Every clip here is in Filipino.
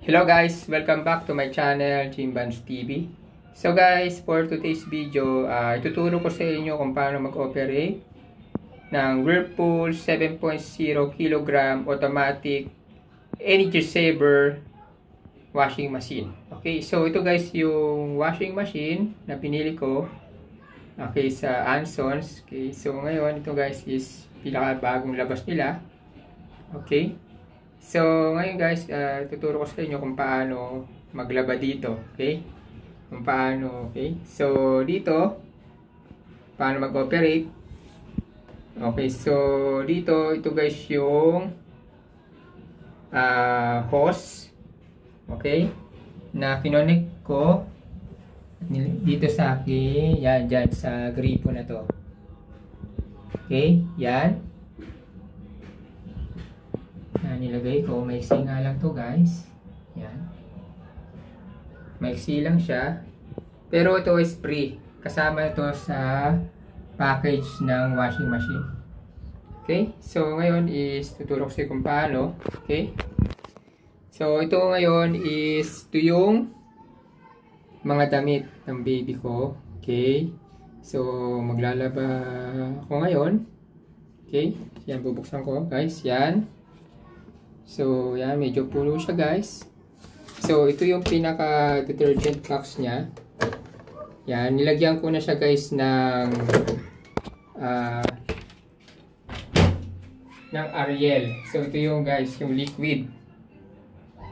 Hello guys! Welcome back to my channel, Jimbans TV. So guys, for today's video, ituturo ko sa inyo kung paano mag-operate ng Whirlpool 7.0 kg automatic energy saver washing machine. Okay, so ito guys yung washing machine na pinili ko. Okay, sa Ansons. Okay, so ngayon ito guys is pinakabagong labas nila. Okay. So, ngayon guys, tuturo ko sa inyo kung paano maglaba dito, okay? Kung paano, okay? So, dito, paano mag-operate. Okay, so, dito, ito guys yung hose, okay? Na kinonect ko dito sa akin, yan, dyan sa gripo na to. Okay, yan. Nilagay ko, maiksi nga lang to guys. Yan. Maiksi lang siya. Pero ito is free. Kasama ito sa package ng washing machine. Okay? So ngayon is tuturo ko sa kung paano. Okay? So ito ngayon is ito yung mga damit ng baby ko. Okay? So maglalaba ako ngayon. Okay? Yan, bubuksan ko guys. Yan. So, yan, medyo puno siya guys. So, ito yung pinaka-detergent box niya. Yan, nilagyan ko na siya guys ng Ariel. So, ito yung guys, yung liquid.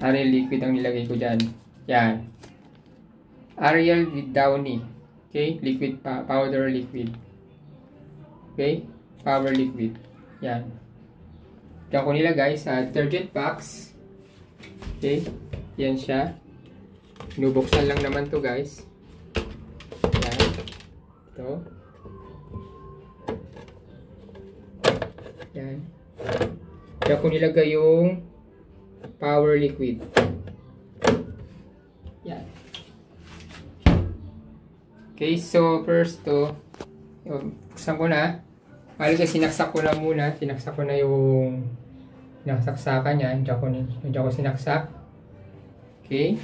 Ariel liquid ang nilagay ko dyan. Yan. Ariel with Downy. Okay, liquid powder liquid. Okay, power liquid. Yan. Diyan ko nilagay sa detergent box. Okay. Yan siya. Binubuksan lang naman to guys. Yan. Ito. Yan. Diyan ko nilagay yung power liquid. Yan. Okay. So, first to. Buksan ko na. Bali kasi sinaksak ko na muna. Sinaksak ko na yung sinaksakan niya. Diyan ko sinaksak. Okay.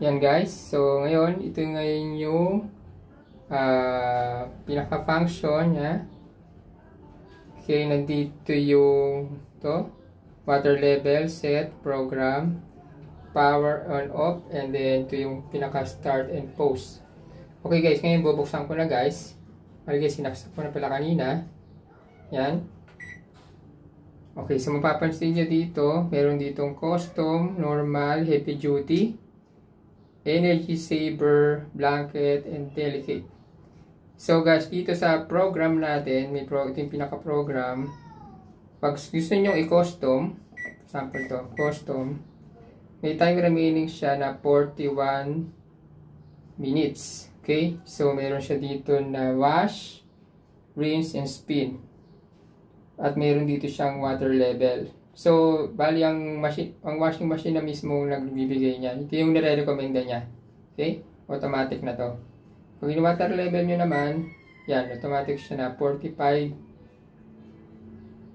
Yan guys. So ngayon, ito ngayon yung pinaka-function niya. Okay, nandito yung water level, set, program, power on off, and then ito yung pinaka-start and pause. Okay guys, ngayon bubuksan ko na guys. Bali guys, sinaksak ko na pala kanina. Yan. Okay, so mapapansin nyo dito, meron ditong custom, normal, heavy duty, energy saver, blanket, and delicate. So guys, dito sa program natin, ito yung pinaka-program. Pag gusto nyo i-custom, sample to, custom, may time remaining siya na 41 minutes. Okay, so meron siya dito na wash, rinse, and spin. At meron dito siyang water level. So, bali ang washing machine na mismo nagbibigay niya. Ito yung nire-recommenda niya. Okay, automatic na to. Kung yung water level nyo naman, yan, automatic siya na 45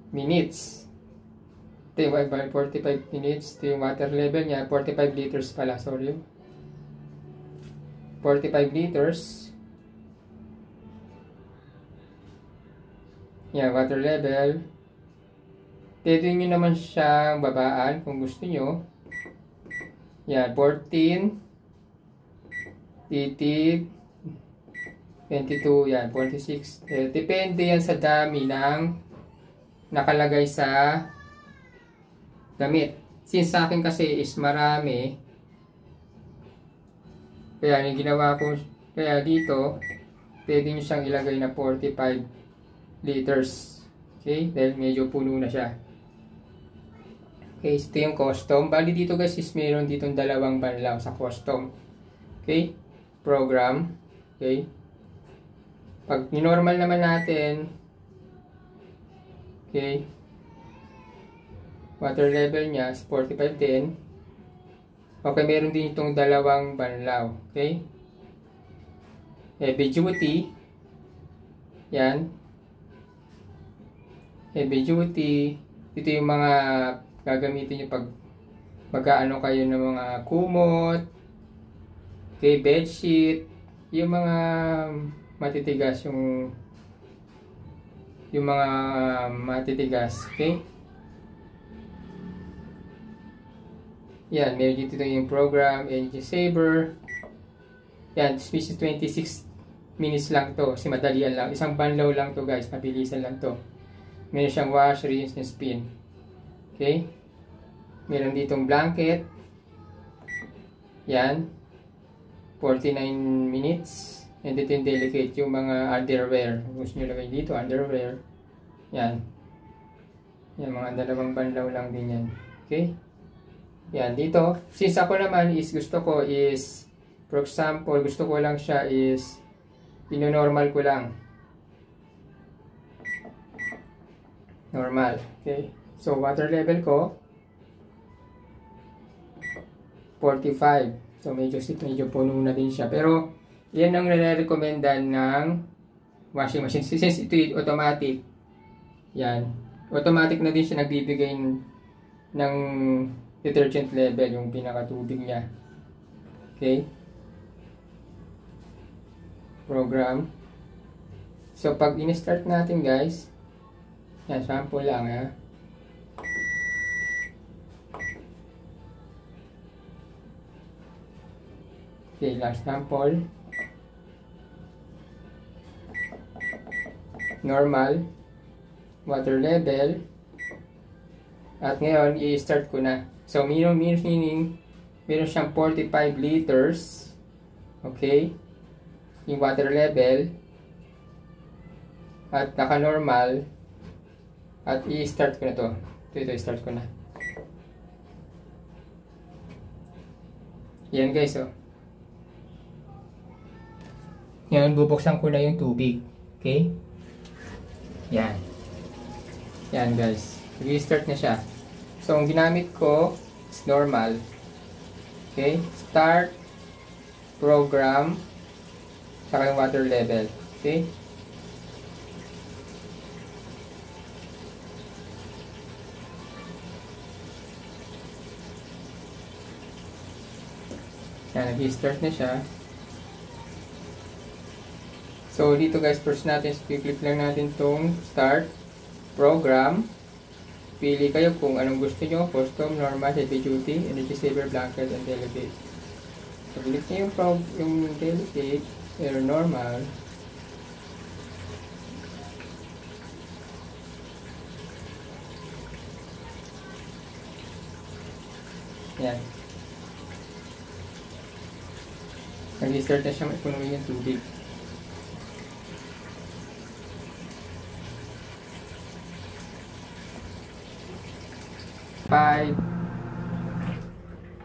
minutes. Ito yung 45 minutes. Ito yung water level niya, 45 liters pala, sorry. 45 liters. Yan, water level. Pwede nyo naman siyang babaan kung gusto nyo. Yan, 14. 18. 22. Yan, 46. Depende yan sa dami ng nakalagay sa damit. Since sa akin kasi is marami, kaya yung ginawa ko, kaya dito, pwede nyo siyang ilagay na 45 liters. Okay? Dahil medyo puno na siya. Okay, ito yung custom. Bali dito guys is meron ditong dalawang banlaw sa custom. Okay? Program. Okay? Pag normal naman natin, okay, water level niya is 45 din. Okay, meron din itong dalawang banlaw. Okay? Heavy duty. Yan. Heavy duty. Dito yung mga gagamitin nyo pag mag-aano kayo ng mga kumot, okay, bedsheet, yung mga matitigas, yung mga matitigas, okay? Yan, meron dito yung program, energy saver. Yan, species 26 minutes lang to, kasi madalian lang. Isang banlaw lang to guys, mabilisan lang to. Meron siyang wash, rinse, and spin. Okay? Meron ditong blanket. Yan. 49 minutes. And dito yung delicate, yung mga underwear. Gusto nyo lagay dito, underwear. Yan. Yan, mga dalawang banlaw lang din yan. Okay? Yan, dito. Since ako naman is, gusto ko is, for example, gusto ko lang siya is, ino-normal ko lang. Normal. Okay? So, water level ko, 45. So, medyo puno na din siya. Pero, yan ang nare-recommenda ng washing machine. Since ito yung automatic, yan. Automatic na din siya nagbibigay ng detergent level, yung pinakatubig niya. Okay? Program. So, pag in-start natin guys, yan, sample lang ha. Okay, last sample. Normal. Water level. At ngayon, i-start ko na. So, meaning, meron siyang 45 liters. Okay. Yung water level. At naka-normal. At i-start ko na to. Ito, i-start ko na. Yan guys, oh. Ngayon, bubuksan ko na yung tubig. Okay? Yan. Yan, guys. Restart na siya. So, ang ginamit ko is normal. Okay? Start, program, saka yung water level. Okay? Yan, nag-start na siya. So, dito guys, first natin, click lang natin tong start, program. Pili kayo kung anong gusto nyo, custom, normal, heavy duty, energy saver, blanket, and delicate. So, click nyo yung delicate, or normal. Yan. Nag-start na siya, punuin yung tubig.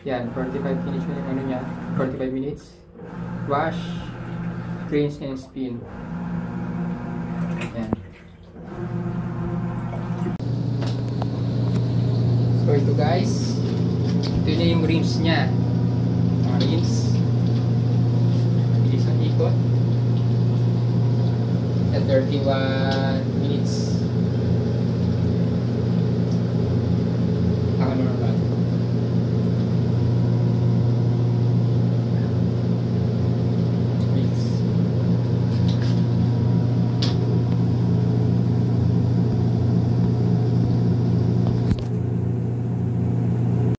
Yan, 45 minutes yung ano niya, 45 minutes. Wash, rinse, and spin. Yan. So ito guys, ito na yung rinse niya. Rinse. Bilis ang ikot. At 31 minutes. Normal. Mix.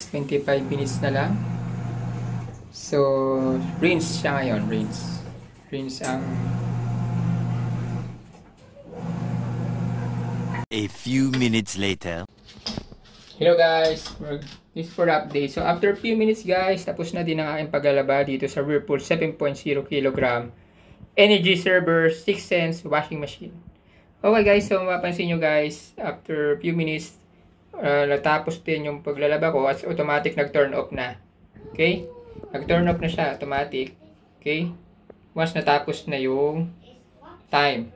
25 minutes na lang. So, rinse siya ngayon. Rinse. Rinse ang... A few minutes later. Hello guys, this is for the update. So after a few minutes guys, tapos na din ang aking paglalaba dito sa Whirlpool 7.0 kg energy server 6 cents washing machine. Okay guys, so mapapansin nyo guys, after a few minutes, natapos din yung paglalaba ko at automatic nag-turn off na. Okay? Nag-turn off na siya, automatic. Okay? Once natapos na yung time.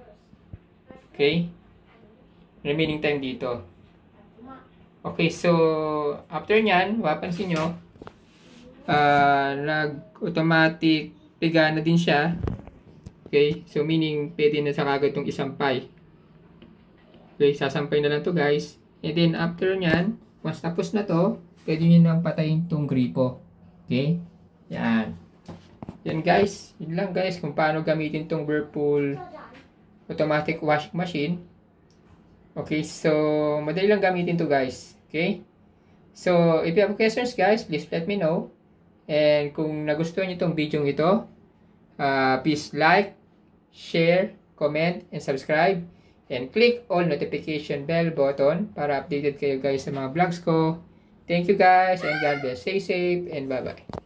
Okay? Remaining time dito. Okay, so after nyan, mapapansin nyo, nag-automatic piga na din siya. Okay, so meaning pwede na sa kagad itong isampay. Okay, sasampay na lang to guys. And then after nyan, once tapos na to, pwede nyo nang patayin tong gripo. Okay? Yan. Yan guys. Yun lang guys kung paano gamitin tong Whirlpool automatic washing machine. Okay, so madali lang gamitin to guys. Okay? So, if you have questions guys, please let me know. And kung nagustuhan nyo itong video ito, please like, share, comment, and subscribe. And click all notification bell button para updated kayo guys sa mga vlogs ko. Thank you guys and God bless. Stay safe and bye-bye.